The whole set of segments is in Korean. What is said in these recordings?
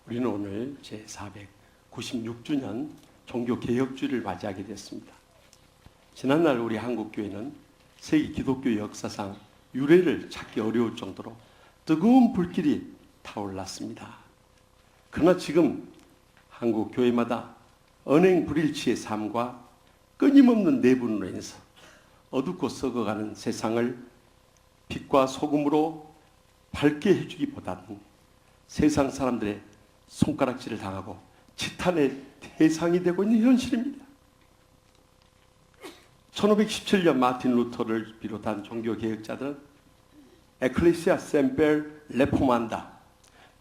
우리는 오늘 제496주년 종교개혁주의를 맞이하게 됐습니다. 지난날 우리 한국교회는 세계 기독교 역사상 유례를 찾기 어려울 정도로 뜨거운 불길이 타올랐습니다. 그러나 지금 한국 교회마다 언행불일치의 삶과 끊임없는 내분으로 인해서 어둡고 썩어가는 세상을 빛과 소금으로 밝게 해주기보다는 세상 사람들의 손가락질을 당하고 지탄의 대상이 되고 있는 현실입니다. 1517년 마틴 루터를 비롯한 종교개혁자들은 에클레시아 셈펠 레포만다,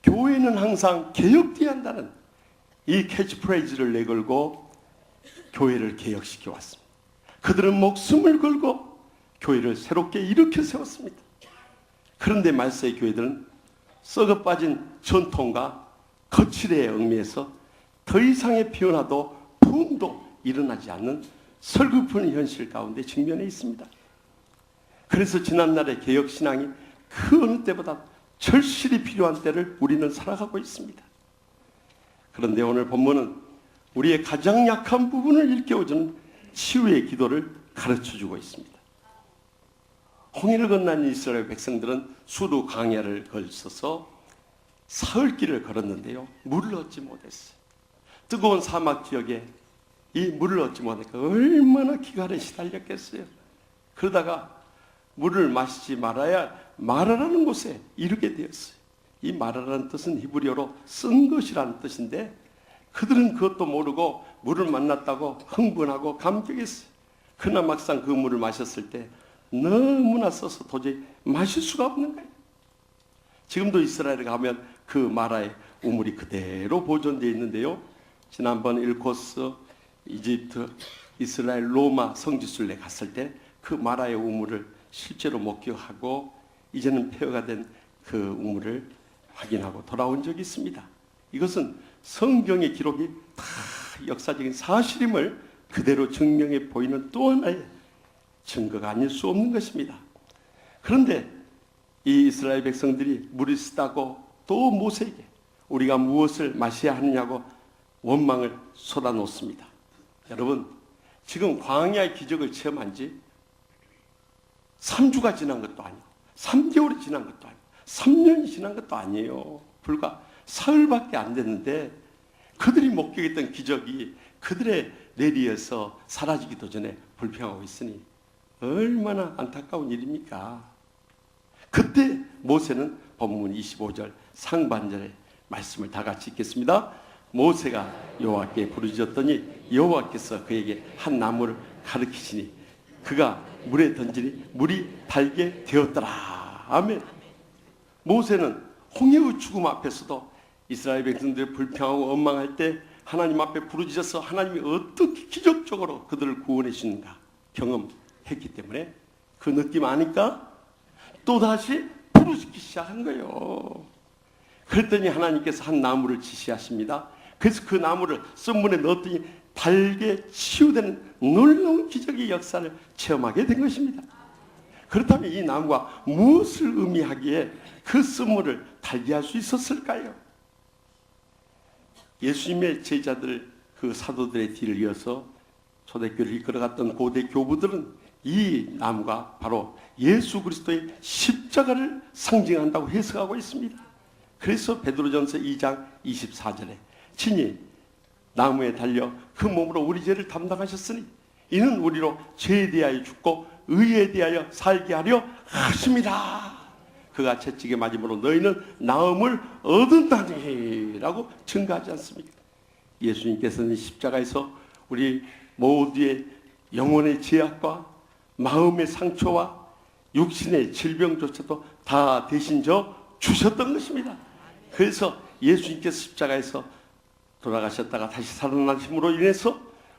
교회는 항상 개혁되어야 한다는 이 캐치프레이즈를 내걸고 교회를 개혁시켜 왔습니다. 그들은 목숨을 걸고 교회를 새롭게 일으켜 세웠습니다. 그런데 말세의 교회들은 썩어 빠진 전통과 거칠에 얽매여서 더 이상의 변화도 부흥도 일어나지 않는 설구픈 현실 가운데 직면해 있습니다. 그래서 지난날의 개혁신앙이 그 어느 때보다 절실히 필요한 때를 우리는 살아가고 있습니다. 그런데 오늘 본문은 우리의 가장 약한 부분을 일깨워주는 치유의 기도를 가르쳐주고 있습니다. 홍해를 건넌 이스라엘 백성들은 수두 광야를 걸쳐서 사흘길을 걸었는데요, 물을 얻지 못했어요. 뜨거운 사막 지역에 이 물을 얻지 못하니까 얼마나 기갈에 시달렸겠어요. 그러다가 물을 마시지 마라라는 곳에 이르게 되었어요. 이 마라라는 뜻은 히브리어로 쓴 것이라는 뜻인데, 그들은 그것도 모르고 물을 만났다고 흥분하고 감격했어요. 그러나 막상 그 물을 마셨을 때 너무나 써서 도저히 마실 수가 없는 거예요. 지금도 이스라엘에 가면 그 마라의 우물이 그대로 보존되어 있는데요, 지난번 일코스, 이집트, 이스라엘, 로마 성지순례 갔을 때 그 마라의 우물을 실제로 목격하고 이제는 폐허가 된 그 우물을 확인하고 돌아온 적이 있습니다. 이것은 성경의 기록이 다 역사적인 사실임을 그대로 증명해 보이는 또 하나의 증거가 아닐 수 없는 것입니다. 그런데 이 이스라엘 백성들이 물이 쓰다고 또 모세에게 우리가 무엇을 마셔야 하느냐고 원망을 쏟아놓습니다. 여러분, 지금 광야의 기적을 체험한 지 3주가 지난 것도 아니고 3개월이 지난 것도 아니고 3년이 지난 것도 아니에요. 불과 사흘밖에 안 됐는데 그들이 목격했던 기적이 그들의 내리에서 사라지기도 전에 불평하고 있으니 얼마나 안타까운 일입니까? 그때 모세는 본문 25절 상반절의 말씀을 다 같이 읽겠습니다. 모세가 여호와께 부르짖었더니 여호와께서 그에게 한 나무를 가르치시니 그가 물에 던지니 물이 달게 되었더라. 아멘. 모세는 홍해의 죽음 앞에서도 이스라엘 백성들이 불평하고 원망할 때 하나님 앞에 부르짖어서 하나님이 어떻게 기적적으로 그들을 구원해 주시는가 경험했기 때문에 그 느낌 아니까 또다시 부르짖기 시작한 거예요. 그랬더니 하나님께서 한 나무를 지시하십니다. 그래서 그 나무를 썸문에 넣었더니 달게 치유되는 놀라운 기적의 역사를 체험하게 된 것입니다. 그렇다면 이 나무가 무엇을 의미하기에 그 썸문을 달게 할 수 있었을까요? 예수님의 제자들, 그 사도들의 뒤를 이어서 초대교회를 이끌어갔던 고대 교부들은 이 나무가 바로 예수 그리스도의 십자가를 상징한다고 해석하고 있습니다. 그래서 베드로전서 2장 24절에 친히 나무에 달려 그 몸으로 우리 죄를 담당하셨으니 이는 우리로 죄에 대하여 죽고 의에 대하여 살게 하려 하심이라. 그가 채찍에 맞음으로 너희는 나음을 얻은다니 라고 증거하지 않습니까? 예수님께서는 십자가에서 우리 모두의 영혼의 죄악과 마음의 상처와 육신의 질병조차도 다 대신 주셨던 것입니다. 그래서 예수님께서 십자가에서 돌아가셨다가 다시 살아나심으로 인해서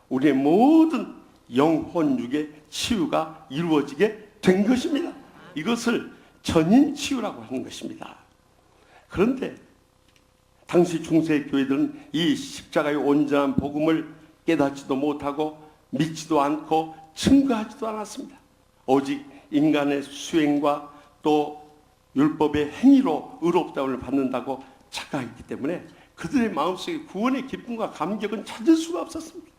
우리의 모든 영혼 육의 치유가 이루어지게 된 것입니다. 이것을 전인치유라고 하는 것입니다. 그런데 당시 중세 교회들은 이 십자가의 온전한 복음을 깨닫지도 못하고 믿지도 않고 증거하지도 않았습니다. 오직 인간의 수행과 또 율법의 행위로 의롭다움을 받는다고 착각했기 때문에 그들의 마음속에 구원의 기쁨과 감격은 찾을 수가 없었습니다.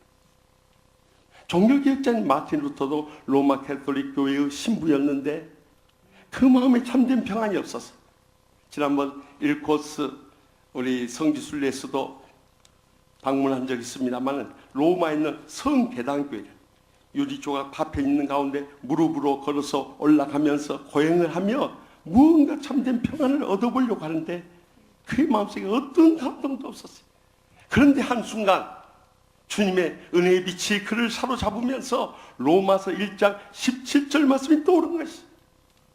종교개혁자인 마틴 루터도 로마 캐톨릭 교회의 신부였는데 그 마음에 참된 평안이 없어서 지난번 일코스 우리 성지순례에서도 방문한 적이 있습니다만 로마에 있는 성계단교회를 유리조각 파편이 있는 가운데 무릎으로 걸어서 올라가면서 고행을 하며 무언가 참된 평안을 얻어보려고 하는데 그의 마음속에 어떤 감동도 없었어요. 그런데 한순간 주님의 은혜의 빛이 그를 사로잡으면서 로마서 1장 17절 말씀이 떠오른 것이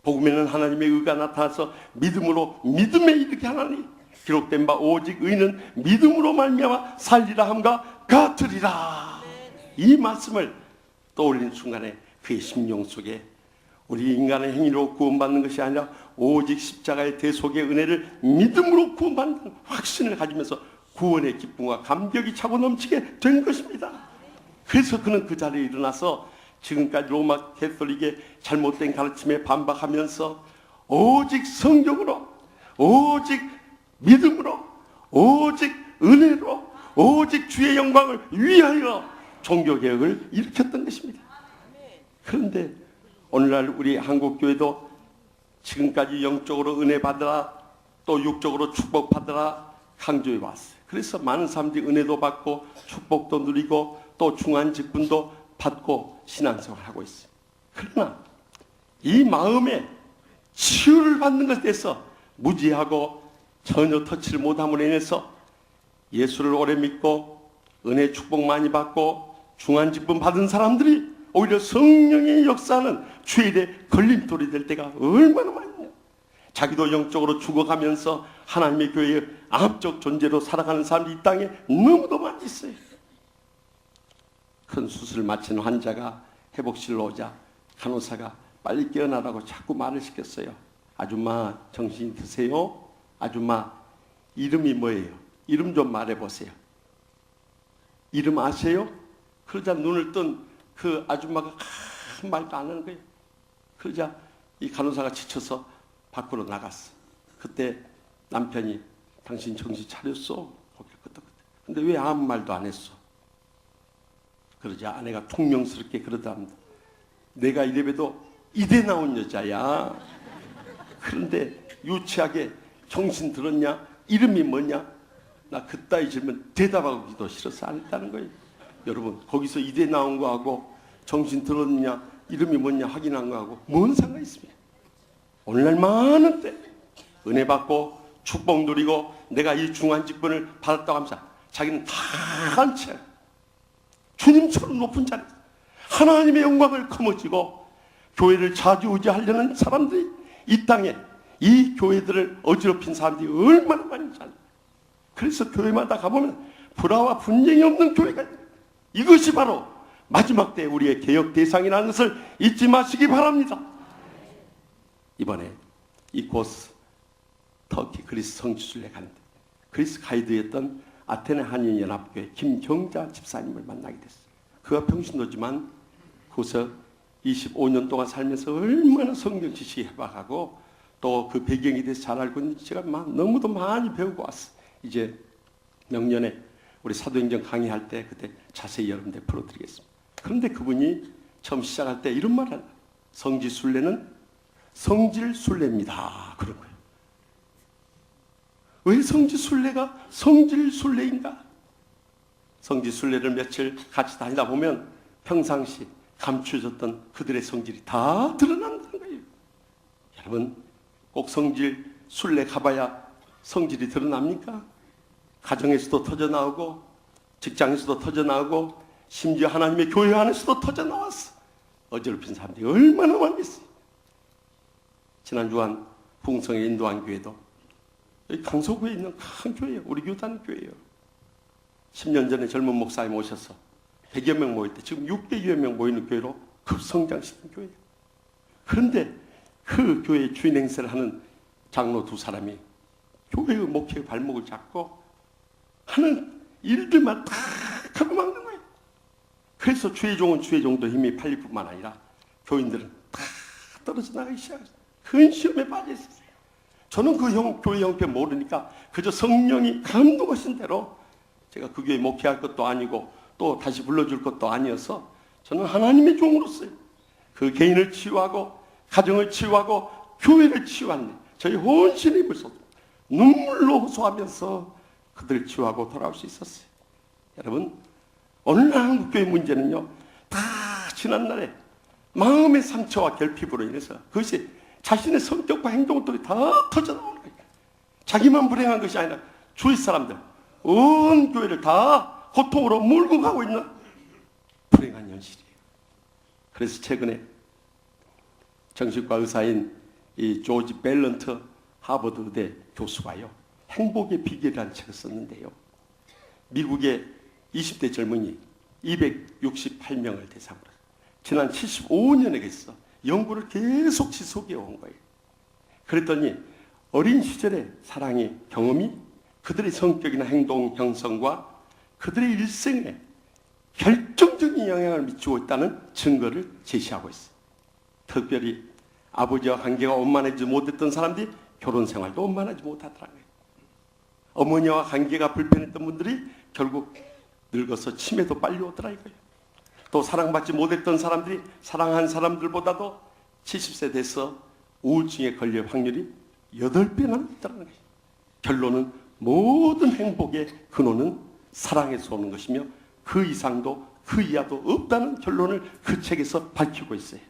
복음에는 하나님의 의가 나타나서 믿음으로 믿음에 이르게 하나니 기록된 바 오직 의는 믿음으로 말미암아 살리라 함과 같으리라. 이 말씀을 떠올린 순간에 그의 심령 속에 우리 인간의 행위로 구원받는 것이 아니라 오직 십자가의 대속의 은혜를 믿음으로 구원받는 확신을 가지면서 구원의 기쁨과 감격이 차고 넘치게 된 것입니다. 그래서 그는 그 자리에 일어나서 지금까지 로마 캐톨릭의 잘못된 가르침에 반박하면서 오직 성경으로, 오직 믿음으로, 오직 은혜로, 오직 주의 영광을 위하여 종교개혁을 일으켰던 것입니다. 그런데 오늘날 우리 한국교회도 지금까지 영적으로 은혜 받으라, 또 육적으로 축복 받으라 강조해 왔어요. 그래서 많은 사람들이 은혜도 받고 축복도 누리고 또 중한 직분도 받고 신앙생활을 하고 있어요. 그러나 이 마음에 치유를 받는 것에 대해서 무지하고 전혀 터치를 못함으로 인해서 예수를 오래 믿고 은혜 축복 많이 받고 중한 직분 받은 사람들이 오히려 성령의 역사는 죄의 걸림돌이 될 때가 얼마나 많냐. 자기도 영적으로 죽어가면서 하나님의 교회의 암적 존재로 살아가는 사람이 이 땅에 너무도 많이 있어요. 큰 수술을 마친 환자가 회복실로 오자 간호사가 빨리 깨어나라고 자꾸 말을 시켰어요. 아줌마 정신이 드세요? 아줌마 이름이 뭐예요? 이름 좀 말해보세요. 이름 아세요? 그러자 눈을 뜬 그 아줌마가 한 말도 안 하는 거예요. 그러자 이 간호사가 지쳐서 밖으로 나갔어. 그때 남편이 당신 정신 차렸어? 고개를 끄덕끄덕. 근데 왜 아무 말도 안 했어? 그러자 아내가 퉁명스럽게 그러답니다. 내가 이래봬도 이대 나온 여자야. 그런데 유치하게 정신 들었냐? 이름이 뭐냐? 나 그따위 질문 대답하기도 싫어서 안 했다는 거예요. 여러분 거기서 이대 나온 거하고 정신 들었냐? 이름이 뭐냐 확인한 거하고 뭔 상관이 있습니까? 오늘날 많은 때 은혜 받고 축복 누리고 내가 이 중한 직분을 받았다고 하면서 자기는 다 한 채 주님처럼 높은 자리 하나님의 영광을 거머쥐고 교회를 좌지우지하려는 사람들이 이 땅에 이 교회들을 어지럽힌 사람들이 얼마나 많은지 알아요. 그래서 교회마다 가보면 불화와 분쟁이 없는 교회가 있어요. 이것이 바로 마지막 때 우리의 개혁 대상이라는 것을 잊지 마시기 바랍니다. 이번에 이코스 터키 그리스 성지순례 가는데 그리스 가이드였던 아테네 한인연합교회 김경자 집사님을 만나게 됐어요. 그가 평신도지만 그곳에 25년 동안 살면서 얼마나 성경 지식이 해박하고 또 그 배경에 대해서 잘 알고 있는지 제가 너무도 많이 배우고 왔어요. 이제 명년에 우리 사도행전 강의할 때 그때 자세히 여러분들 풀어드리겠습니다. 그런데 그분이 처음 시작할 때 이런 말을 해요. 성지순례는 성질순례입니다. 그런 거예요. 왜 성지순례가 성질순례인가? 성지순례를 며칠 같이 다니다 보면 평상시 감추어졌던 그들의 성질이 다 드러난다는 거예요. 여러분 꼭 성질순례 가봐야 성질이 드러납니까? 가정에서도 터져나오고 직장에서도 터져나오고 심지어 하나님의 교회 안에서도 터져나왔어. 어지럽힌 사람들이 얼마나 많이 있어요. 지난 주간 풍성의 인도한 교회도 여기 강서구에 있는 큰 교회예요. 우리 교단 교회예요. 10년 전에 젊은 목사님 오셔서 100여 명 모일 때 지금 600여 명 모이는 교회로 급성장시킨 교회예요. 그런데 그 교회 주인 행세를 하는 장로 두 사람이 교회의 목회의 발목을 잡고 하는 일들만 다 하고 막는 거예요. 그래서 주의 종은 주의 종도 힘이 팔릴 뿐만 아니라 교인들은 다 떨어져 나가기 시작했어요. 큰 시험에 빠져 있었어요. 저는 그 교회 형편 모르니까 그저 성령이 감동하신 대로 제가 그 교회 목회할 것도 아니고 또 다시 불러줄 것도 아니어서 저는 하나님의 종으로서요. 그 개인을 치유하고 가정을 치유하고 교회를 치유하는 저희 혼신의 불소 눈물로 호소하면서 그들을 치유하고 돌아올 수 있었어요. 여러분, 오늘날 한국교회 문제는요, 다 지난날에 마음의 상처와 결핍으로 인해서 그것이 자신의 성격과 행동들이 다 터져나오는 거예요. 자기만 불행한 것이 아니라 주위 사람들, 온 교회를 다 고통으로 몰고 가고 있는 불행한 현실이에요. 그래서 최근에 정신과 의사인 이 조지 밸런트 하버드 의대 교수가요, 행복의 비결이라는 책을 썼는데요. 미국의 20대 젊은이 268명을 대상으로 지난 75년에서 연구를 계속 지속해 온 거예요. 그랬더니 어린 시절의 사랑의 경험이 그들의 성격이나 행동 형성과 그들의 일생에 결정적인 영향을 미치고 있다는 증거를 제시하고 있어요. 특별히 아버지와 관계가 원만하지 못했던 사람들이 결혼 생활도 원만하지 못하더라고요. 어머니와 관계가 불편했던 분들이 결국 늙어서 치매도 빨리 오더라고요. 또 사랑받지 못했던 사람들이 사랑한 사람들보다도 70세 돼서 우울증에 걸릴 확률이 8배나 있다는 거예요. 결론은 모든 행복의 근원은 사랑에서 오는 것이며 그 이상도 그 이하도 없다는 결론을 그 책에서 밝히고 있어요.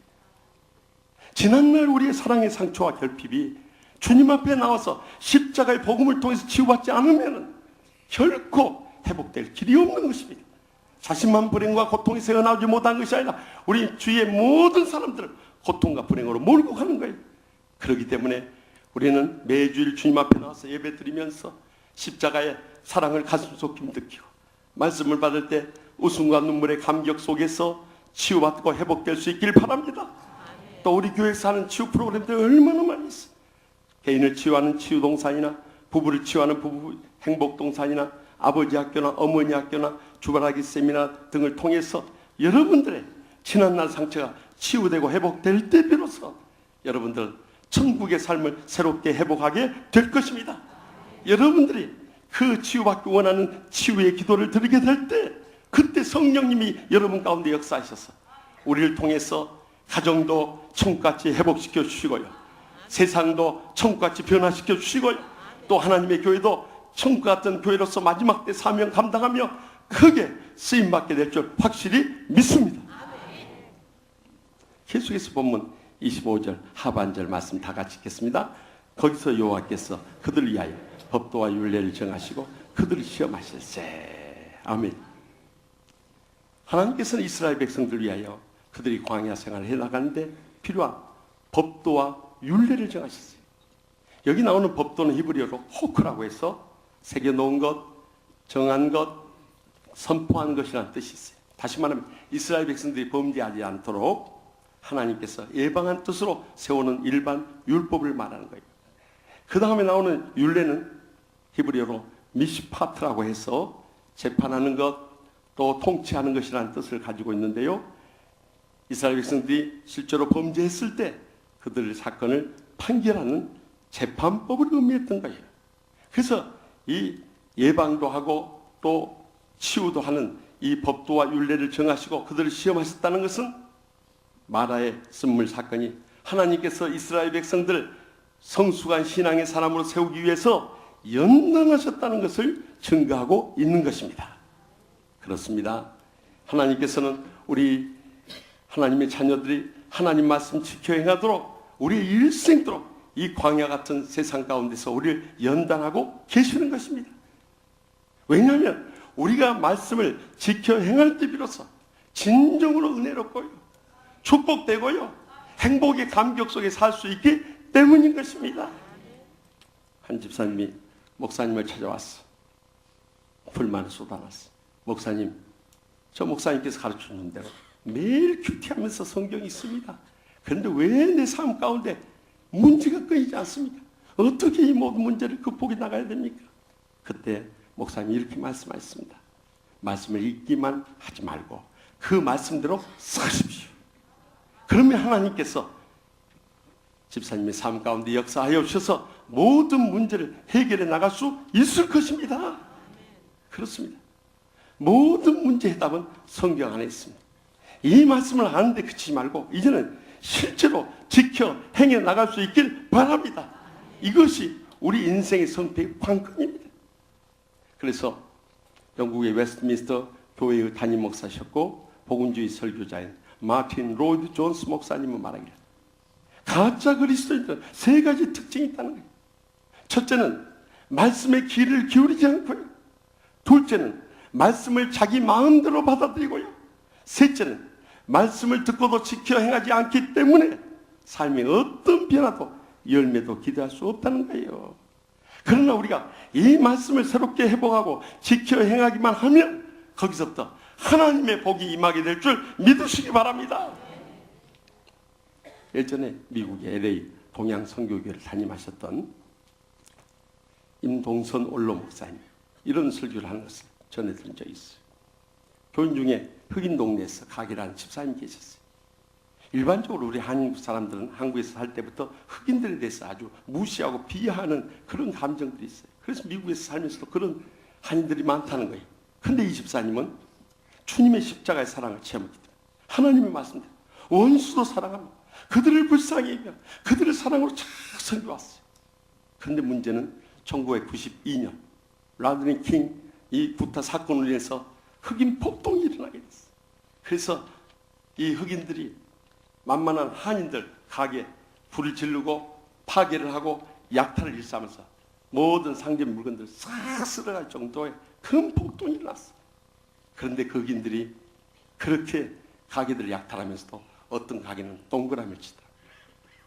지난날 우리의 사랑의 상처와 결핍이 주님 앞에 나와서 십자가의 복음을 통해서 치유받지 않으면 결코 회복될 길이 없는 것입니다. 자신만 불행과 고통에서 헤어나오지 못한 것이 아니라 우리 주위의 모든 사람들을 고통과 불행으로 몰고 가는 거예요. 그렇기 때문에 우리는 매주일 주님 앞에 나와서 예배 드리면서 십자가의 사랑을 가슴속 느끼고 말씀을 받을 때 웃음과 눈물의 감격 속에서 치유받고 회복될 수 있길 바랍니다. 또 우리 교회에서 하는 치유 프로그램들 얼마나 많이 있어요. 개인을 치유하는 치유동산이나 부부를 치유하는 부부 행복동산이나 아버지 학교나 어머니 학교나 주말하기 세미나 등을 통해서 여러분들의 지난날 상처가 치유되고 회복될 때 비로소 여러분들 천국의 삶을 새롭게 회복하게 될 것입니다. 여러분들이 그 치유받기 원하는 치유의 기도를 드리게 될 때 그때 성령님이 여러분 가운데 역사하셔서 우리를 통해서 가정도 천국같이 회복시켜 주시고요, 세상도 천국같이 변화시켜 주시고요, 또 하나님의 교회도 천국 같은 교회로서 마지막 때 사명 감당하며 크게 쓰임받게 될 줄 확실히 믿습니다. 계속해서 본문 25절 하반절 말씀 다 같이 읽겠습니다. 거기서 여호와께서 그들을 위하여 법도와 율례를 정하시고 그들을 시험하실세. 아멘. 하나님께서는 이스라엘 백성들을 위하여 그들이 광야 생활을 해나가는데 필요한 법도와 율례를 정하셨어요. 여기 나오는 법도는 히브리어로 호크라고 해서 새겨놓은 것, 정한 것, 선포한 것이라는 뜻이 있어요. 다시 말하면 이스라엘 백성들이 범죄하지 않도록 하나님께서 예방한 뜻으로 세우는 일반 율법을 말하는 거예요. 그 다음에 나오는 율례는 히브리어로 미시파트라고 해서 재판하는 것, 또 통치하는 것이라는 뜻을 가지고 있는데요. 이스라엘 백성들이 실제로 범죄했을 때 그들의 사건을 판결하는 재판법을 의미했던 거예요. 그래서 이 예방도 하고 또 치유도 하는 이 법도와 율례를 정하시고 그들을 시험하셨다는 것은 마라의 쓴물 사건이 하나님께서 이스라엘 백성들을 성숙한 신앙의 사람으로 세우기 위해서 연단하셨다는 것을 증거하고 있는 것입니다. 그렇습니다. 하나님께서는 우리 하나님의 자녀들이 하나님 말씀 지켜 행하도록 우리의 일생도록 이 광야 같은 세상 가운데서 우리를 연단하고 계시는 것입니다. 왜냐하면 우리가 말씀을 지켜 행할 때 비로소 진정으로 은혜롭고요, 축복되고요, 행복의 감격 속에 살 수 있기 때문인 것입니다. 한 집사님이 목사님을 찾아왔어. 불만을 쏟아놨어. 목사님, 저 목사님께서 가르쳐주는 대로 매일 큐티하면서 성경이 있습니다. 그런데 왜 내 삶 가운데 문제가 끊이지 않습니까? 어떻게 이 모든 문제를 극복해 나가야 됩니까? 그때 목사님이 이렇게 말씀하셨습니다. 말씀을 읽기만 하지 말고 그 말씀대로 사십시오. 그러면 하나님께서 집사님의 삶 가운데 역사하여 주셔서 모든 문제를 해결해 나갈 수 있을 것입니다. 그렇습니다. 모든 문제의 답은 성경 안에 있습니다. 이 말씀을 아는데 그치지 말고 이제는 실제로 지켜 행해 나갈 수 있길 바랍니다. 이것이 우리 인생의 선택의 관건입니다. 그래서 영국의 웨스트민스터 교회의 담임 목사셨고 복음주의 설교자인 마틴 로이드 존스 목사님은 말하기를 가짜 그리스도인들은 세 가지 특징이 있다는 거예요. 첫째는 말씀에 귀를 기울이지 않고요. 둘째는 말씀을 자기 마음대로 받아들이고요. 셋째는 말씀을 듣고도 지켜 행하지 않기 때문에 삶의 어떤 변화도 열매도 기대할 수 없다는 거예요. 그러나 우리가 이 말씀을 새롭게 회복하고 지켜 행하기만 하면 거기서부터 하나님의 복이 임하게 될 줄 믿으시기 바랍니다. 예전에 미국의 LA 동양 선교교회를 담임하셨던 임동선 올로 목사님 이런 설교를 하는 것을 전해 들은 적이 있어요. 교인 중에 흑인 동네에서 가게라는 집사님이 계셨어요. 일반적으로 우리 한국 사람들은 한국에서 살 때부터 흑인들에 대해서 아주 무시하고 비하하는 그런 감정들이 있어요. 그래서 미국에서 살면서도 그런 한인들이 많다는 거예요. 그런데 이 집사님은 주님의 십자가의 사랑을 체험했기 때문에 하나님의 말씀대로 원수도 사랑하며 그들을 불쌍히 여기며 그들을 사랑으로 잘 섬겨왔어요. 그런데 문제는 1992년 라드니 킹 이 구타 사건으로 인해서 흑인 폭동이 일어나게 됐어요. 그래서 이 흑인들이 만만한 한인들 가게 불을 지르고 파괴를 하고 약탈을 일삼면서 모든 상점 물건들 싹 쓸어갈 정도의 큰 폭동이 일어났어요. 그런데 그 흑인들이 그렇게 가게들을 약탈하면서도 어떤 가게는 동그라미를 치다.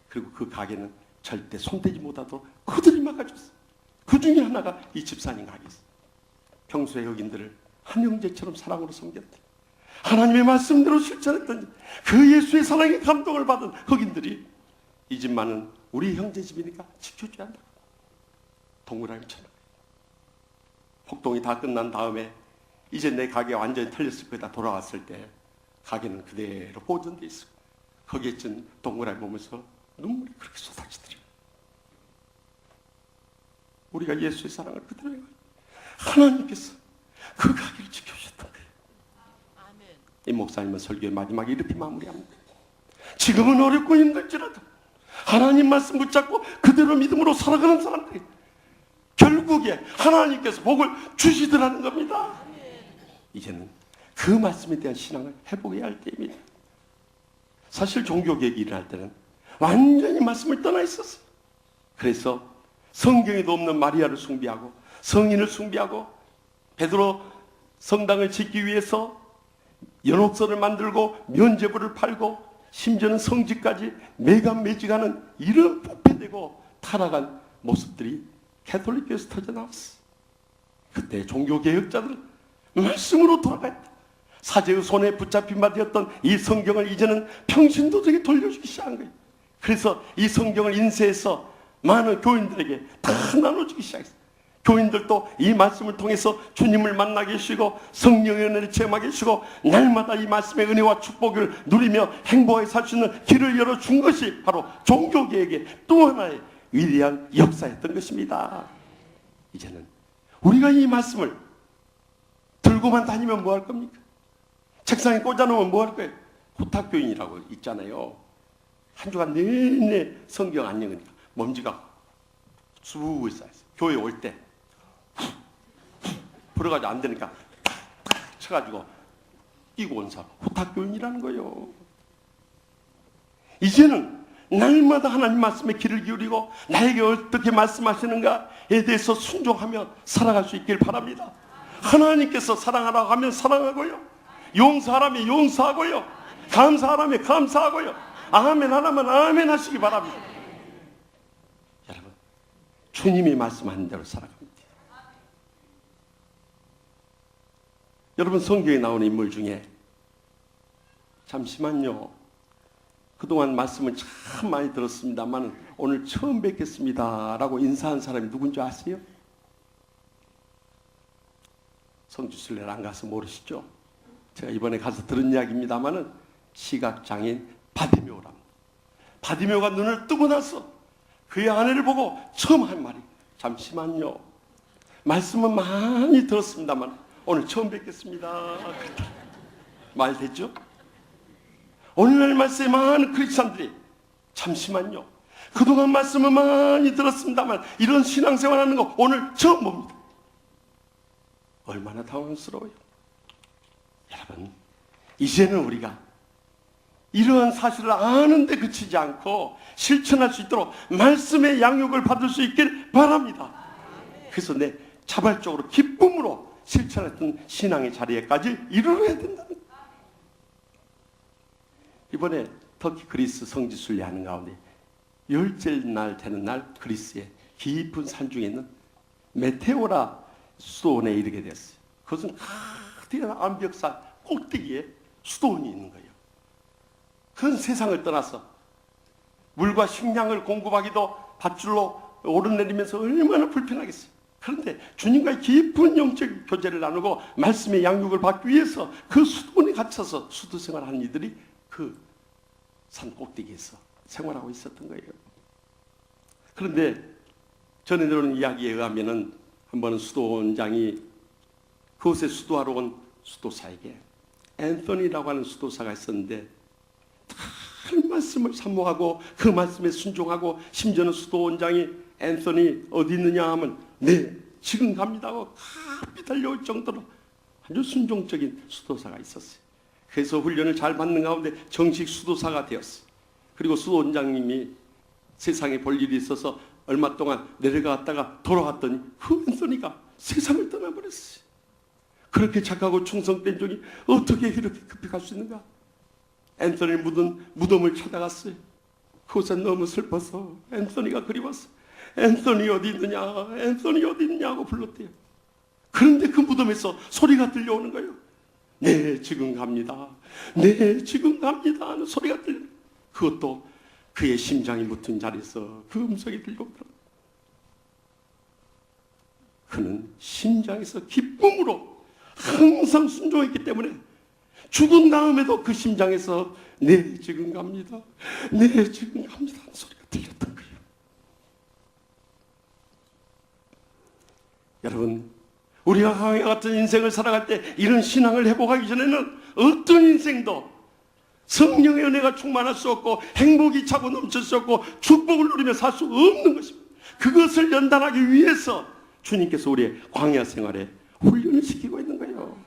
그리고 그 가게는 절대 손대지 못하도록 그들이 막아줬어요. 그 중에 하나가 이 집사님 가게였어요. 평소에 흑인들을 한 형제처럼 사랑으로 섬겼던 하나님의 말씀대로 실천했던 그 예수의 사랑에 감동을 받은 흑인들이 이 집만은 우리 형제 집이니까 지켜줘야 한다. 동그라미처럼. 폭동이 다 끝난 다음에 이제 내 가게가 완전히 털렸을 거다 돌아왔을 때 가게는 그대로 보존돼 있어. 거기에 찐 동그라미 보면서 눈물이 그렇게 쏟아지더래요. 우리가 예수의 사랑을 그대로 해요. 하나님께서 그 가게를 지켜주셨던 거예요. 이 목사님은 설교의 마지막에 이렇게 마무리합니다. 지금은 어렵고 힘들지라도 하나님 말씀 붙잡고 그대로 믿음으로 살아가는 사람들이 결국에 하나님께서 복을 주시더라는 겁니다. 이제는 그 말씀에 대한 신앙을 회복해야 할 때입니다. 사실 종교개혁이 일어날 때는 완전히 말씀을 떠나 있었어요. 그래서 성경에도 없는 마리아를 숭배하고 성인을 숭배하고 베드로 성당을 짓기 위해서 연옥선을 만들고 면죄부를 팔고 심지어는 성지까지 매간매직하는 이런 부패되고 타락한 모습들이 캐톨릭교에서 터져나왔어. 그때 종교개혁자들은 말씀으로 돌아갔다. 사제의 손에 붙잡힌 바 되었던 이 성경을 이제는 평신도들에게 돌려주기 시작한 거예요. 그래서 이 성경을 인쇄해서 많은 교인들에게 다 나눠주기 시작했어요. 교인들도 이 말씀을 통해서 주님을 만나게 해주시고 성령의 은혜를 체험하게 해주시고 날마다 이 말씀의 은혜와 축복을 누리며 행복하게 살 수 있는 길을 열어준 것이 바로 종교개혁의 또 하나의 위대한 역사였던 것입니다. 이제는 우리가 이 말씀을 들고만 다니면 뭐 할 겁니까? 책상에 꽂아놓으면 뭐 할 거예요? 후탁교인이라고 있잖아요. 한 주간 내내 성경 안 읽으니까 먼지가 쑥 쌓였어요. 교회 올 때 불어가지고 안 되니까 탁탁 쳐가지고 끼고 온 사람 후탁교인이라는 거예요. 이제는 날마다 하나님 말씀에 귀를 기울이고 나에게 어떻게 말씀하시는가에 대해서 순종하며 살아갈 수 있길 바랍니다. 하나님께서 사랑하라고 하면 사랑하고요, 용서하라면 용서하고요, 감사하라면 감사하고요, 아멘 하라면 아멘 하시기 바랍니다. 여러분, 주님이 말씀하는 대로 살아갑니다. 여러분, 성경에 나오는 인물 중에 잠시만요, 그동안 말씀을 참 많이 들었습니다만 오늘 처음 뵙겠습니다 라고 인사한 사람이 누군지 아세요? 성주순례를 안 가서 모르시죠? 제가 이번에 가서 들은 이야기입니다만 시각장애인 바디메오랍니다. 바디메오가 눈을 뜨고 나서 그의 아내를 보고 처음 한 말이 잠시만요. 말씀은 많이 들었습니다만 오늘 처음 뵙겠습니다. 말 됐죠? 오늘날 말씀에 많은 크리스찬들이 잠시만요. 그동안 말씀을 많이 들었습니다만 이런 신앙생활하는 거 오늘 처음 봅니다. 얼마나 당황스러워요. 여러분, 이제는 우리가 이러한 사실을 아는데 그치지 않고 실천할 수 있도록 말씀의 양육을 받을 수 있길 바랍니다. 그래서 내 자발적으로 기쁨으로 실천했던 신앙의 자리에까지 이르러야 된다는 거예요. 이번에 터키 그리스 성지 순례하는 가운데 열째 날 되는 날 그리스의 깊은 산중에 있는 메테오라 수도원에 이르게 됐어요. 그것은 거대한 암벽산 꼭대기에 수도원이 있는 거예요. 그건 세상을 떠나서 물과 식량을 공급하기도 밧줄로 오르내리면서 얼마나 불편하겠어요. 그런데 주님과의 깊은 영적 교제를 나누고 말씀의 양육을 받기 위해서 그 수도원에 갇혀서 수도 생활하는 이들이 그 산 꼭대기에서 생활하고 있었던 거예요. 그런데 전해 들어오는 이야기에 의하면은 한 번은 수도원장이 그곳에 수도하러 온 수도사에게 앤서니라고 하는 수도사가 있었는데 큰 말씀을 사모하고 그 말씀에 순종하고 심지어는 수도원장이 앤서니 어디 있느냐 하면 네 지금 갑니다 하고 가피 달려올 정도로 아주 순종적인 수도사가 있었어요. 그래서 훈련을 잘 받는 가운데 정식 수도사가 되었어요. 그리고 수도원장님이 세상에 볼 일이 있어서 얼마 동안 내려갔다가 돌아왔더니 그 앤서니가 세상을 떠나버렸어요. 그렇게 착하고 충성된 종이 어떻게 이렇게 급히 갈 수 있는가? 앤서니 묻은 무덤을 찾아갔어요. 그곳에 너무 슬퍼서 앤서니가 그리웠어요. 앤서니 어디 있느냐? 앤서니 어디 있느냐? 하고 불렀대요. 그런데 그 무덤에서 소리가 들려오는 거예요. 네, 지금 갑니다. 네, 지금 갑니다. 하는 소리가 들려. 그것도 그의 심장이 묻은 자리에서 그 음성이 들려오더라고요. 그는 심장에서 기쁨으로 항상 순종했기 때문에 죽은 다음에도 그 심장에서 네, 지금 갑니다. 네, 지금 갑니다. 하는 소리가 들렸던 거예요. 여러분, 우리가 강해 같은 인생을 살아갈 때 이런 신앙을 회복하기 전에는 어떤 인생도 성령의 은혜가 충만할 수 없고 행복이 차고 넘칠 수 없고 축복을 누리며 살 수 없는 것입니다. 그것을 연단하기 위해서 주님께서 우리의 광야 생활에 훈련을 시키고 있는 거예요.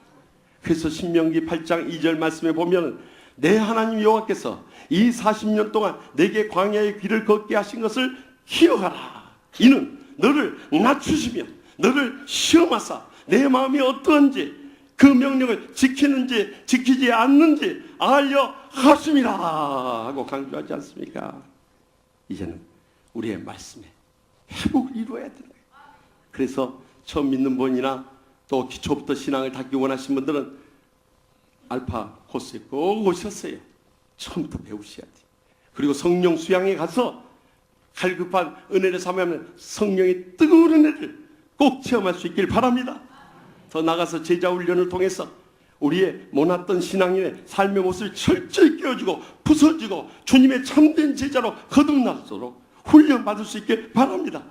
그래서 신명기 8장 2절 말씀에 보면 내 하나님 여호와께서 이 40년 동안 내게 광야의 길을 걷게 하신 것을 기억하라. 이는 너를 낮추시며 너를 시험하사 내 마음이 어떠한지 그 명령을 지키는지 지키지 않는지 알려 하심이라 하고 강조하지 않습니까? 이제는 우리의 말씀에 회복을 이루어야 되는 거예요. 그래서 처음 믿는 분이나 또 기초부터 신앙을 닫기 원하신 분들은 알파 코스에 꼭 오셨어요. 처음부터 배우셔야 돼요. 그리고 성령 수양에 가서 갈급한 은혜를 삼으면 성령의 뜨거운 은혜를 꼭 체험할 수 있길 바랍니다. 더 나가서 제자 훈련을 통해서 우리의 모났던 신앙인의 삶의 모습을 철저히 깨워주고 부서지고 주님의 참된 제자로 거듭날수록 훈련받을 수 있길 바랍니다.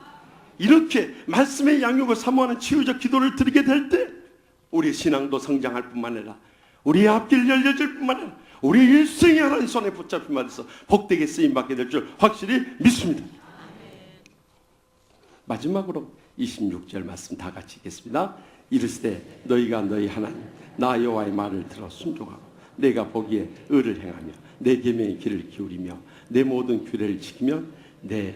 이렇게 말씀의 양육을 사모하는 치유적 기도를 드리게 될 때 우리의 신앙도 성장할 뿐만 아니라 우리의 앞길 열려질 뿐만 아니라 우리의 일생이 하나님 손에 붙잡힌 바에서 복되게 쓰임받게 될 줄 확실히 믿습니다. 마지막으로 26절 말씀 다 같이 읽겠습니다. 이르시되 너희가 너희 하나님 나 여호와의 말을 들어 순종하고 내가 보기에 의를 행하며 내 계명의 길을 기울이며 내 모든 규례를 지키며 내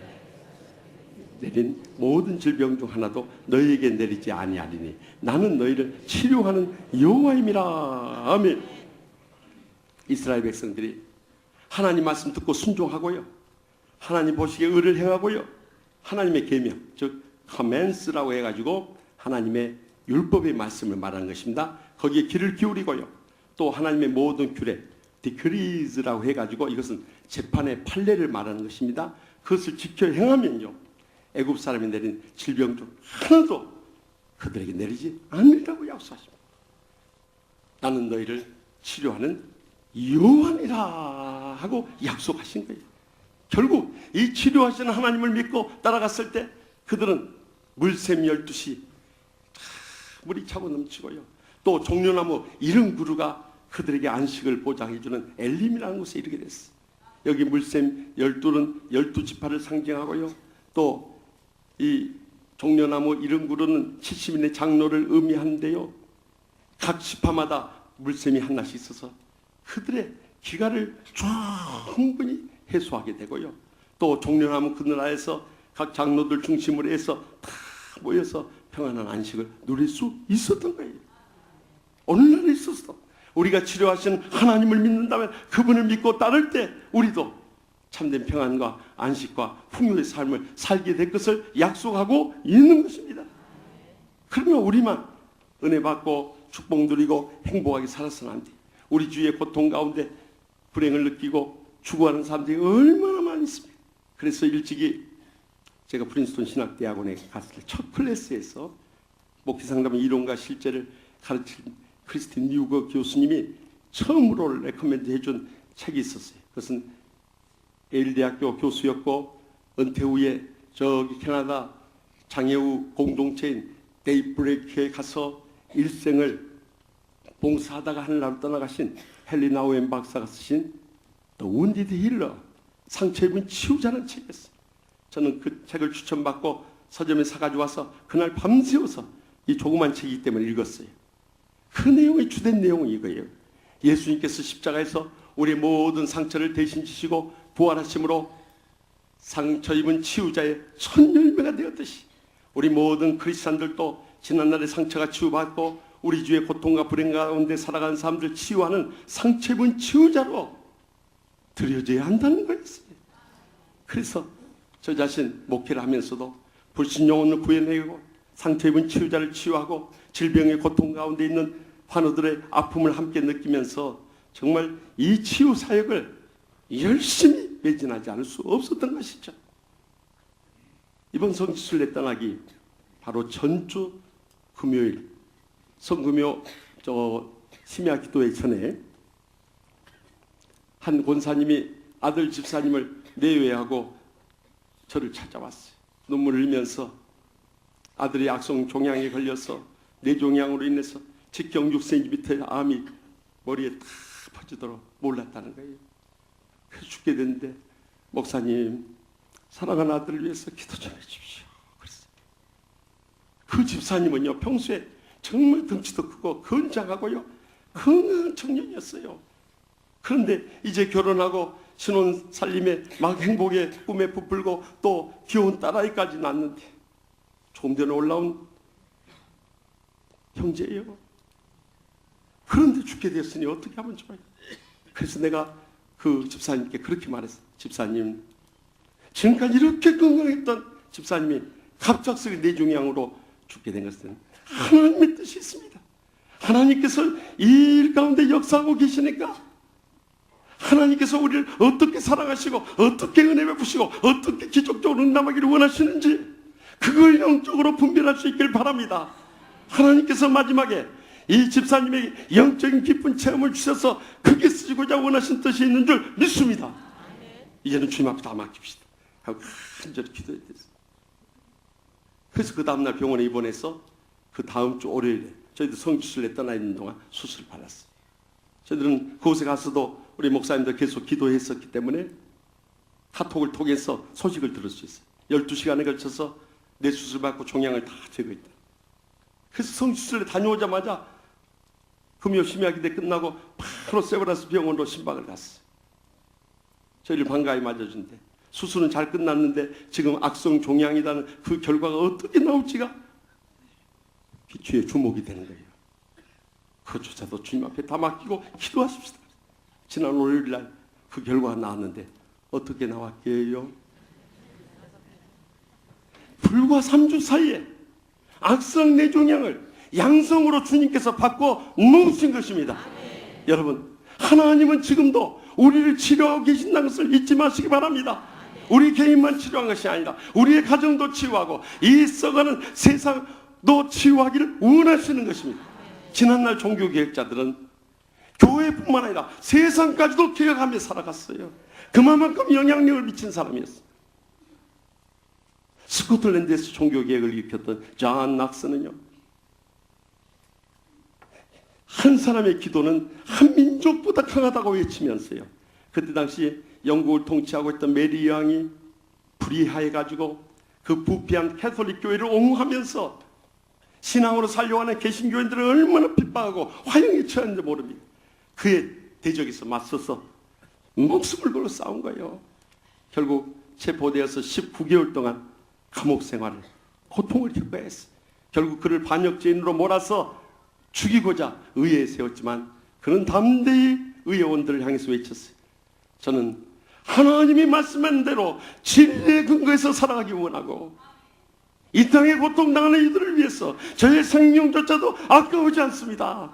내린 모든 질병 중 하나도 너희에게 내리지 아니하리니 나는 너희를 치료하는 여호와임이라. 아멘. 이스라엘 백성들이 하나님 말씀 듣고 순종하고요, 하나님 보시기에 의를 행하고요, 하나님의 계명 즉 커맨스라고 해가지고 하나님의 율법의 말씀을 말하는 것입니다. 거기에 귀를 기울이고요, 또 하나님의 모든 규례 디크리즈라고 해가지고 이것은 재판의 판례를 말하는 것입니다. 그것을 지켜 행하면요 애굽 사람이 내린 질병 중 하나도 그들에게 내리지 않으리라고 약속하십니다. 나는 너희를 치료하는 여호와니라 하고 약속하신 거예요. 결국 이 치료하시는 하나님을 믿고 따라갔을 때 그들은 물샘 12시 물이 차고 넘치고요. 또 종려나무 70그루가 그들에게 안식을 보장해주는 엘림이라는 곳에 이르게 됐어요. 여기 물샘 12는 12지파를 상징하고요. 또 이 종려나무 70그루는 70인의 장로를 의미하는데요. 각 지파마다 물샘이 하나씩 있어서 그들의 기가를 충분히 해소하게 되고요. 또 종려나무 그늘하에서 각 장로들 중심으로 해서 다 모여서 평안한 안식을 누릴 수 있었던 거예요. 오늘날 있었어. 우리가 치료하시는 하나님을 믿는다면 그분을 믿고 따를 때 우리도 참된 평안과 안식과 풍요의 삶을 살게 될 것을 약속하고 있는 것입니다. 그러면 우리만 은혜 받고 축복 누리고 행복하게 살아서는 안 돼. 우리 주위의 고통 가운데 불행을 느끼고 죽어가는 사람들이 얼마나 많이 있습니다. 그래서 일찍이 제가 프린스턴 신학대학원에 갔을 때 첫 클래스에서 목회상담의 이론과 실제를 가르친 크리스틴 뉴거 교수님이 처음으로 레커멘드 해준 책이 있었어요. 그것은 예일대학교 교수였고 은퇴 후에 저기 캐나다 장애우 공동체인 데이브레이크에 가서 일생을 봉사하다가 하늘나라로 떠나가신 헨리 나우엔 박사가 쓰신 The Wounded Healer, 상처 입은 치유자라는 책이었어요. 저는 그 책을 추천받고 서점에 사가지고 와서 그날 밤새워서 이 조그만 책이기 때문에 읽었어요. 그 내용의 주된 내용은 이거예요. 예수님께서 십자가에서 우리의 모든 상처를 대신 지시고 부활하심으로 상처 입은 치유자의 첫 열매가 되었듯이 우리 모든 크리스찬들도 지난날의 상처가 치유받고 우리 주의 고통과 불행 가운데 살아가는 사람들 치유하는 상처 입은 치유자로 드려져야 한다는 거였어요. 그래서 저 자신 목회를 하면서도 불신 영혼을 구해내고 상처 입은 치유자를 치유하고 질병의 고통 가운데 있는 환우들의 아픔을 함께 느끼면서 정말 이 치유 사역을 열심히 매진하지 않을 수 없었던 것이죠. 이번 성지순례 떠나기 바로 전주 금요일 성금요 심야 기도회 전에 한 권사님이 아들 집사님을 내외하고 저를 찾아왔어요. 눈물을 흘리면서 아들이 악성 종양에 걸려서 뇌종양으로 인해서 직경 6cm 암이 머리에 다 퍼지도록 몰랐다는 거예요. 그래서 죽게 됐는데 목사님 사랑하는 아들을 위해서 기도 좀 해주십시오. 그랬어요. 그 집사님은요 평소에 정말 덩치도 크고 건장하고요 건강한 청년이었어요. 그런데 이제 결혼하고 신혼 살림에 막 행복의 꿈에 부풀고 또 귀여운 딸아이까지 낳았는데 조금 전에 올라온 형제예요. 그런데 죽게 됐으니 어떻게 하면 좋아요? 그래서 내가 그 집사님께 그렇게 말했어요. 집사님, 지금까지 이렇게 건강했던 집사님이 갑작스레 뇌종양으로 죽게 된 것은 하나님의 뜻이 있습니다. 하나님께서 이 일 가운데 역사하고 계시니까 하나님께서 우리를 어떻게 사랑하시고 어떻게 은혜 베푸시고 어떻게 기적적으로 응답하기를 원하시는지 그걸 영적으로 분별할 수 있길 바랍니다. 하나님께서 마지막에 이 집사님에게 영적인 깊은 체험을 주셔서 크게 쓰시고자 원하신 뜻이 있는 줄 믿습니다. 이제는 주님 앞에 다 맡깁시다 하고 간절히 기도해야 됐어요. 그래서 그 다음날 병원에 입원해서 그 다음 주 월요일에 저희들 성지순례 떠나 있는 동안 수술을 받았어요. 저희들은 그곳에 가서도 우리 목사님들 계속 기도했었기 때문에 카톡을 통해서 소식을 들을 수 있어요. 12시간에 걸쳐서 뇌 수술 받고 종양을 다 제거했다. 그래서 성지순례 다녀오자마자 금요 심야기대 끝나고 바로 세브란스 병원으로 신방을 갔어요. 저희를 반가이 맞아준대. 수술은 잘 끝났는데 지금 악성 종양이라는 그 결과가 어떻게 나올지가 귀추의 주목이 되는 거예요. 그조차도 주님 앞에 다 맡기고 기도하십시다. 지난 월요일날 그 결과가 나왔는데 어떻게 나왔게요? 불과 3주 사이에 악성 뇌종양을 양성으로 주님께서 바꿔 놓으신 것입니다. 여러분, 하나님은 지금도 우리를 치료하고 계신다는 것을 잊지 마시기 바랍니다. 우리 개인만 치료한 것이 아니라 우리의 가정도 치유하고 이 썩어가는 세상도 치유하기를 원하시는 것입니다. 지난날 종교개혁자들은 교회뿐만 아니라 세상까지도 개혁하며 살아갔어요. 그만큼 영향력을 미친 사람이었어요. 스코틀랜드에서 종교개혁을 일으켰던 존 낙스는요, 한 사람의 기도는 한 민족보다 강하다고 외치면서요, 그때 당시 영국을 통치하고 있던 메리 여왕이 불의해가지고 그 부패한 캐톨릭 교회를 옹호하면서 신앙으로 살려고 하는 개신교인들을 얼마나 핍박하고 화형에 처했는지 모릅니다. 그의 대적에서 맞서서 목숨을 걸고 싸운 거예요. 결국 체포되어서 19개월 동안 감옥 생활을, 고통을 겪어야 했어요. 결국 그를 반역죄인으로 몰아서 죽이고자 의회에 세웠지만 그는 담대히 의회원들을 향해서 외쳤어요. 저는 하나님이 말씀한 대로 진리의 근거에서 살아가기 원하고 이 땅에 고통당하는 이들을 위해서 저의 생명조차도 아까우지 않습니다.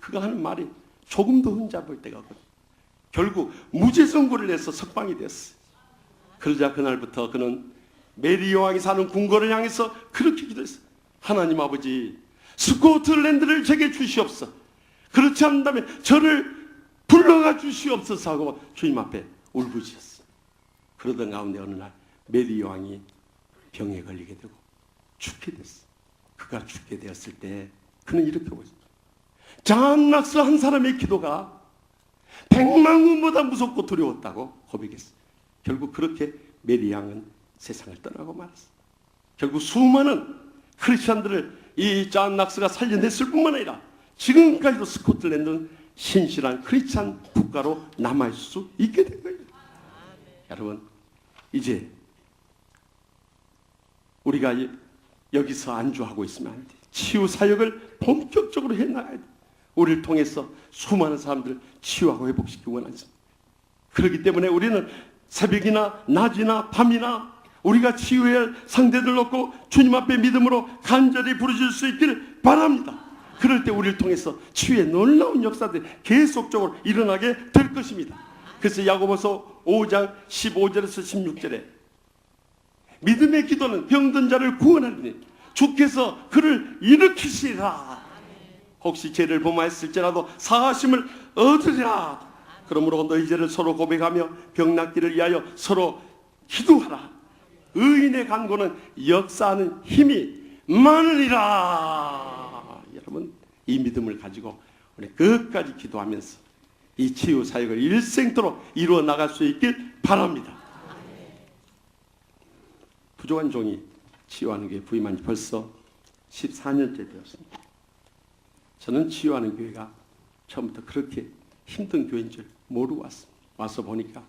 그가 하는 말이 조금도 흠잡을 데가 없거든요. 결국 무죄 선고를 내서 석방이 됐어요. 그러자 그날부터 그는 메리 여왕이 사는 궁궐을 향해서 그렇게 기도했어요. 하나님 아버지, 스코틀랜드를 제게 주시옵소서. 그렇지 않다면 저를 불러가 주시옵소서 하고 주님 앞에 울부짖었어요. 그러던 가운데 어느 날 메리 여왕이 병에 걸리게 되고 죽게 됐어요. 그가 죽게 되었을 때 그는 이렇게 보였어요. 존 낙스 한 사람의 기도가 100만군보다 무섭고 두려웠다고 고백했어요. 결국 그렇게 메리 양은 세상을 떠나고 말았어요. 결국 수많은 크리스천들을 이 존 낙스가 살려냈을 뿐만 아니라 지금까지도 스코틀랜드는 신실한 크리스천 국가로 남아있을 수 있게 된 거예요. 여러분, 이제 우리가 여기서 안주하고 있으면 안 돼요. 치유 사역을 본격적으로 해나가야 돼요. 우리를 통해서 수많은 사람들을 치유하고 회복시키기 원하십니다. 그렇기 때문에 우리는 새벽이나 낮이나 밤이나 우리가 치유해야 할 상대들 놓고 주님 앞에 믿음으로 간절히 부르실 수 있기를 바랍니다. 그럴 때 우리를 통해서 치유의 놀라운 역사들이 계속적으로 일어나게 될 것입니다. 그래서 야고보서 5장 15절에서 16절에 믿음의 기도는 병든 자를 구원하리니 주께서 그를 일으키시리라. 혹시 죄를 범하였을지라도 사하심을 얻으리라. 그러므로 너희 죄를 서로 고백하며 병 낫기를 위하여 서로 기도하라. 의인의 간구는 역사하는 힘이 많으리라. 여러분, 이 믿음을 가지고 우리 끝까지 기도하면서 이 치유 사역을 일생토록 이루어 나갈 수 있길 바랍니다. 부족한 종이 치유하는 교회 부임한 지 벌써 14년째 되었습니다. 저는 치유하는 교회가 처음부터 그렇게 힘든 교회인 줄 모르고 왔습니다. 와서 보니까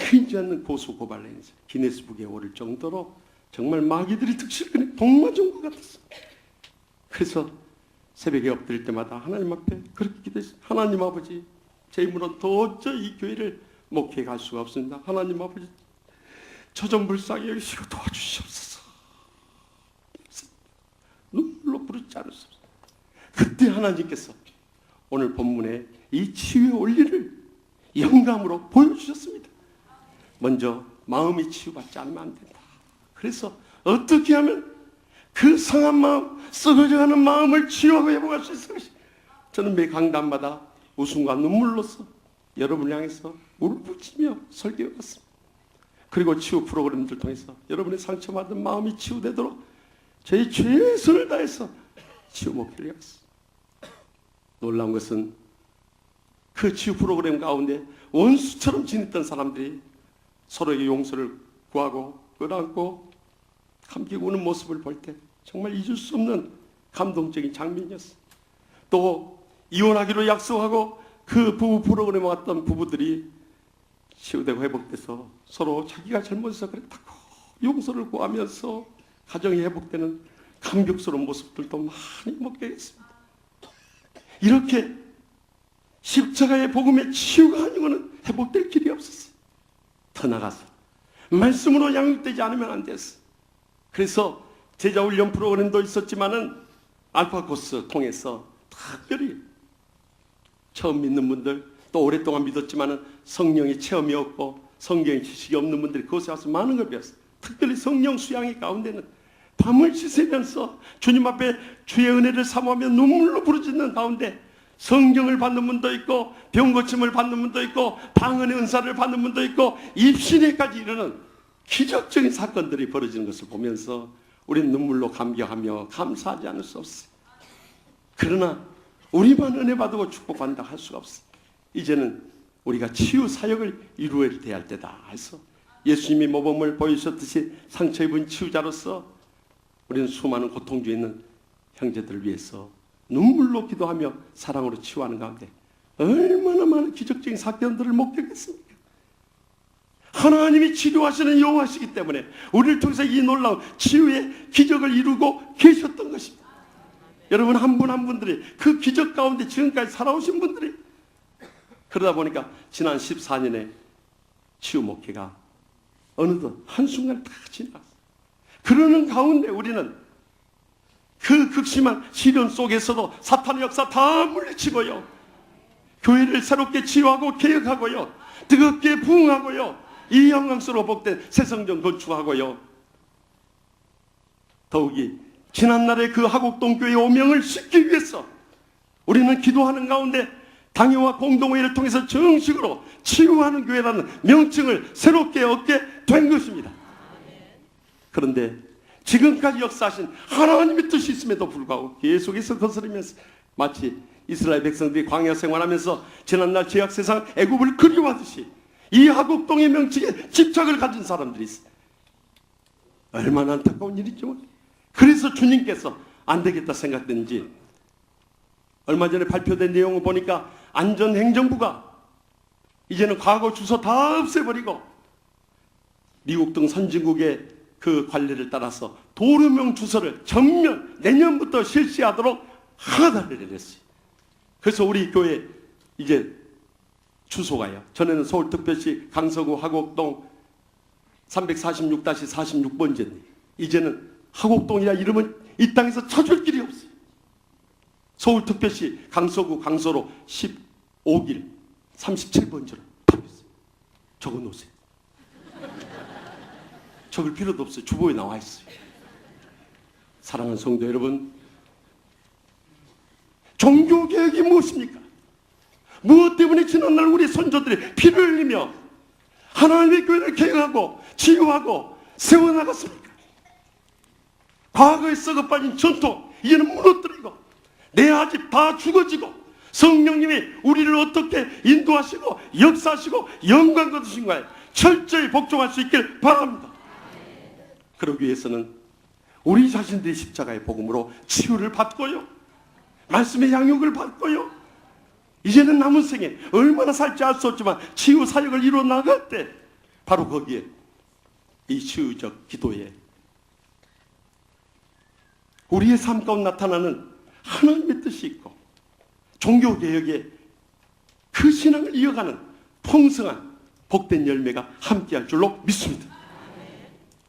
흔지 않는 고소 고발을 해서 기네스북에 오를 정도로 정말 마귀들이 득실거리는 동마종과 같았습니다. 그래서 새벽에 엎드릴 때마다 하나님 앞에 그렇게 기도했어요. 하나님 아버지, 제 힘으로 도저히 이 교회를 목회해 갈 수가 없습니다. 하나님 아버지, 저 좀 불쌍히 여기시고 도와주시옵소서. 눈물로 부르지 않을 수 없어요. 그때 하나님께서 오늘 본문에 이 치유의 원리를 영감으로 보여주셨습니다. 먼저 마음이 치유받지 않으면 안 된다. 그래서 어떻게 하면 그 상한 마음, 썩어져가는 마음을 치유하고 회복할 수 있을 것이. 저는 매 강단마다 웃음과 눈물로서 여러분을 향해서 울부짖으며 설교해 왔습니다. 그리고 치유 프로그램들 통해서 여러분의 상처받은 마음이 치유되도록 저희 최선을 다해서 치유 목표를 해왔습니다. 놀라운 것은 그 치유 프로그램 가운데 원수처럼 지냈던 사람들이 서로에게 용서를 구하고 끌어안고 감기고 우는 모습을 볼 때 정말 잊을 수 없는 감동적인 장면이었어요. 또 이혼하기로 약속하고 그 부부 프로그램에 왔던 부부들이 치유되고 회복돼서 서로 자기가 잘못해서 그랬다고 용서를 구하면서 가정이 회복되는 감격스러운 모습들도 많이 먹게 됐습니다. 이렇게 십자가의 복음의 치유가 아니고는 회복될 길이 없었어요. 더 나가서 말씀으로 양육되지 않으면 안 됐어요. 그래서 제자훈련 프로그램도 있었지만은 알파 코스 통해서 특별히 처음 믿는 분들, 또 오랫동안 믿었지만은 성령의 체험이 없고 성경의 지식이 없는 분들이 그곳에 와서 많은 걸 배웠어요. 특별히 성령 수양의 가운데는 밤을 지새면서 주님 앞에 주의 은혜를 사모하며 눈물로 부르짖는 가운데 성경을 받는 분도 있고 병 고침을 받는 분도 있고 방언의 은사를 받는 분도 있고 입신에까지 이르는 기적적인 사건들이 벌어지는 것을 보면서 우리는 눈물로 감격하며 감사하지 않을 수 없어요. 그러나 우리만 은혜 받고 축복받는다 할 수가 없어요. 이제는 우리가 치유 사역을 이루어야 할 때다 해서 예수님이 모범을 보여주셨듯이 상처 입은 치유자로서 우리는 수많은 고통 중에 있는 형제들을 위해서 눈물로 기도하며 사랑으로 치유하는 가운데 얼마나 많은 기적적인 사건들을 목격했습니까? 하나님이 치료하시는 여호와시기 때문에 우리를 통해서 이 놀라운 치유의 기적을 이루고 계셨던 것입니다. 여러분 한 분 한 분들이 그 기적 가운데 지금까지 살아오신 분들이 그러다 보니까 지난 14년의 치유 목회가 어느덧 한순간에 다 지나갔어요. 그러는 가운데 우리는 그 극심한 시련 속에서도 사탄의 역사 다 물리치고요. 교회를 새롭게 치유하고 개혁하고요. 뜨겁게 부흥하고요. 이 영광스러워 복된 새 성전 건축하고요. 더욱이 지난날의 그 하곡동 교회의 오명을 싣기 위해서 우리는 기도하는 가운데 당회와 공동회의를 통해서 정식으로 치유하는 교회라는 명칭을 새롭게 얻게 된 것입니다. 그런데 지금까지 역사하신 하나님의 뜻이 있음에도 불구하고 계속해서 거스르면서 마치 이스라엘 백성들이 광야 생활하면서 지난날 죄악 세상 애굽을 그리워하듯이 이 하곡동의 명칭에 집착을 가진 사람들이 있어요. 얼마나 안타까운 일이죠. 그래서 주님께서 안 되겠다 생각했는지 얼마 전에 발표된 내용을 보니까 안전행정부가 이제는 과거 주소 다 없애버리고 미국 등 선진국의 그 관례를 따라서 도로명 주소를 전면 내년부터 실시하도록 하다를 내렸어요. 그래서 우리 교회 이제 주소가요. 전에는 서울특별시 강서구 하곡동 346-46번지인데 이제는 하곡동이라 이름은 이 땅에서 찾을 길이 없어요. 서울특별시 강서구 강서로 15길 37번지로 바뀌었어요. 적어놓으세요. 적을 필요도 없어요. 주보에 나와 있어요. 사랑하는 성도 여러분, 종교개혁이 무엇입니까? 무엇 때문에 지난날 우리 선조들이 피를 흘리며 하나님의 교회를 개혁하고 치유하고 세워나갔습니까? 과거에 썩어빠진 전통 이제는 무너뜨리고 내 아집 다 죽어지고 성령님이 우리를 어떻게 인도하시고 역사하시고 영광 거두신가에 철저히 복종할 수 있길 바랍니다. 그러기 위해서는 우리 자신들이 십자가의 복음으로 치유를 받고요. 말씀의 양육을 받고요. 이제는 남은 생에 얼마나 살지 알 수 없지만 치유 사역을 이루어 나갈 때 바로 거기에 이 치유적 기도에 우리의 삶 가운데 나타나는 하나님의 뜻이 있고 종교개혁에 그 신앙을 이어가는 풍성한 복된 열매가 함께할 줄로 믿습니다.